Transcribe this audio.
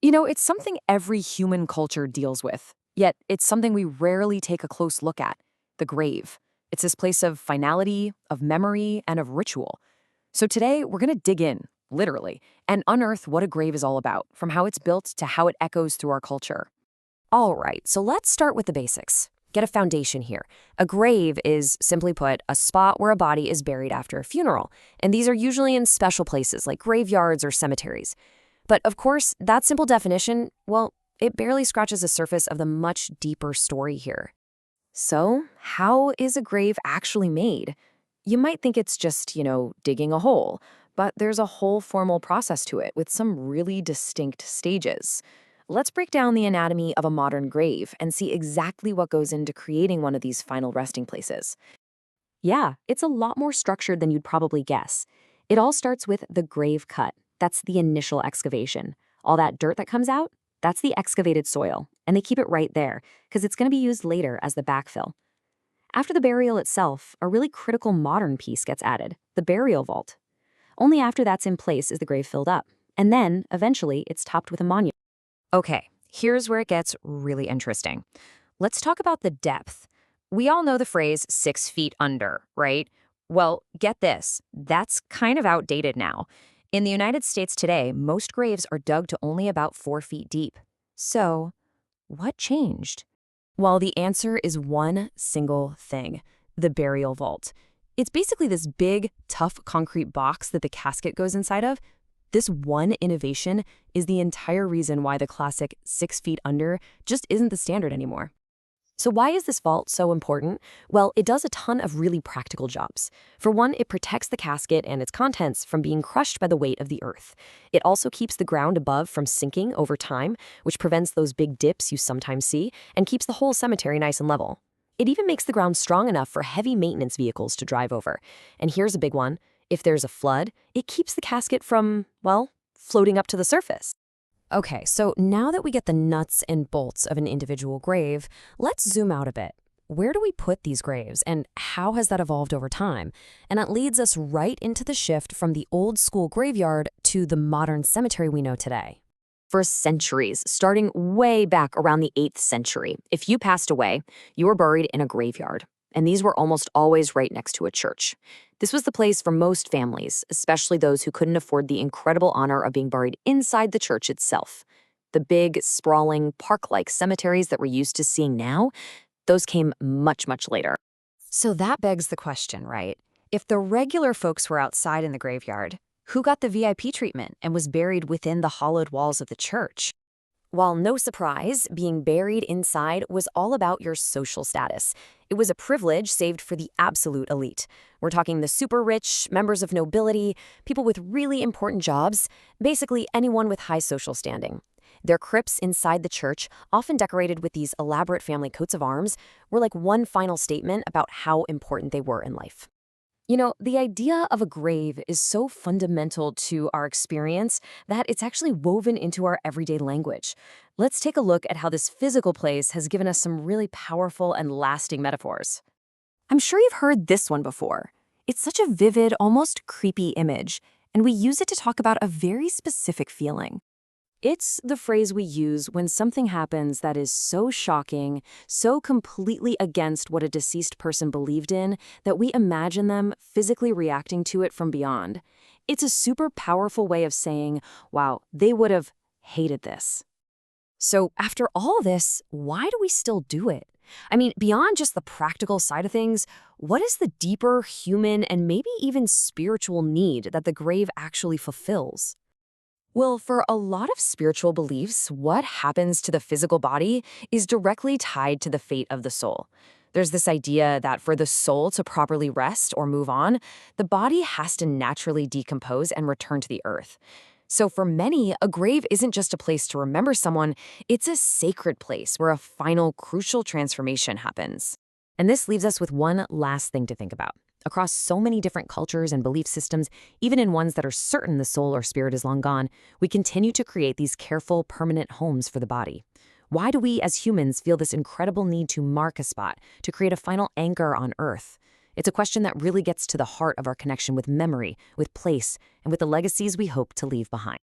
It's something every human culture deals with, yet it's something we rarely take a close look at: the grave. It's this place of finality, of memory, and of ritual. So today, we're going to dig in, literally, and unearth what a grave is all about, from how it's built to how it echoes through our culture. All right, so let's start with the basics. Get a foundation here. A grave is, simply put, a spot where a body is buried after a funeral, and these are usually in special places like graveyards or cemeteries. But of course, that simple definition, well, it barely scratches the surface of the much deeper story here. So, how is a grave actually made? You might think it's just, digging a hole, but there's a whole formal process to it with some really distinct stages. Let's break down the anatomy of a modern grave and see exactly what goes into creating one of these final resting places. Yeah, it's a lot more structured than you'd probably guess. It all starts with the grave cut. That's the initial excavation. All that dirt that comes out, that's the excavated soil, and they keep it right there because it's going to be used later as the backfill. After the burial itself, a really critical modern piece gets added: the burial vault. Only after that's in place is the grave filled up, and then, eventually, it's topped with a monument. Okay, here's where it gets really interesting. Let's talk about the depth. We all know the phrase 6 feet under, right? Well, get this, that's kind of outdated now. In the United States today, most graves are dug to only about 4 feet deep. So, what changed? Well, the answer is one single thing: the burial vault. It's basically this big, tough concrete box that the casket goes inside of. This one innovation is the entire reason why the classic 6 feet under just isn't the standard anymore. So why is this vault so important? Well, it does a ton of really practical jobs. For one, it protects the casket and its contents from being crushed by the weight of the earth. It also keeps the ground above from sinking over time, which prevents those big dips you sometimes see, and keeps the whole cemetery nice and level. It even makes the ground strong enough for heavy maintenance vehicles to drive over. And here's a big one: if there's a flood, it keeps the casket from, well, floating up to the surface. Okay, so now that we get the nuts and bolts of an individual grave, let's zoom out a bit. Where do we put these graves, and how has that evolved over time? And that leads us right into the shift from the old school graveyard to the modern cemetery we know today. For centuries, starting way back around the 8th century, if you passed away, you were buried in a graveyard. And these were almost always right next to a church. This was the place for most families, especially those who couldn't afford the incredible honor of being buried inside the church itself. The big, sprawling, park-like cemeteries that we're used to seeing now, those came much, much later. So that begs the question, right? If the regular folks were outside in the graveyard, who got the VIP treatment and was buried within the hollowed walls of the church? While no surprise, being buried inside was all about your social status. It was a privilege saved for the absolute elite. We're talking the super rich, members of nobility, people with really important jobs, basically anyone with high social standing. Their crypts inside the church, often decorated with these elaborate family coats of arms, were like one final statement about how important they were in life. The idea of a grave is so fundamental to our experience that it's actually woven into our everyday language. Let's take a look at how this physical place has given us some really powerful and lasting metaphors. I'm sure you've heard this one before. It's such a vivid, almost creepy image, and we use it to talk about a very specific feeling. It's the phrase we use when something happens that is so shocking, so completely against what a deceased person believed in, that we imagine them physically reacting to it from beyond. It's a super powerful way of saying, wow, they would have hated this. So after all this, why do we still do it? I mean, beyond just the practical side of things, what is the deeper human and maybe even spiritual need that the grave actually fulfills? Well, for a lot of spiritual beliefs, what happens to the physical body is directly tied to the fate of the soul. There's this idea that for the soul to properly rest or move on, the body has to naturally decompose and return to the earth. So for many, a grave isn't just a place to remember someone, it's a sacred place where a final, crucial transformation happens. And this leaves us with one last thing to think about. Across so many different cultures and belief systems, even in ones that are certain the soul or spirit is long gone, we continue to create these careful, permanent homes for the body. Why do we as humans feel this incredible need to mark a spot, to create a final anchor on Earth? It's a question that really gets to the heart of our connection with memory, with place, and with the legacies we hope to leave behind.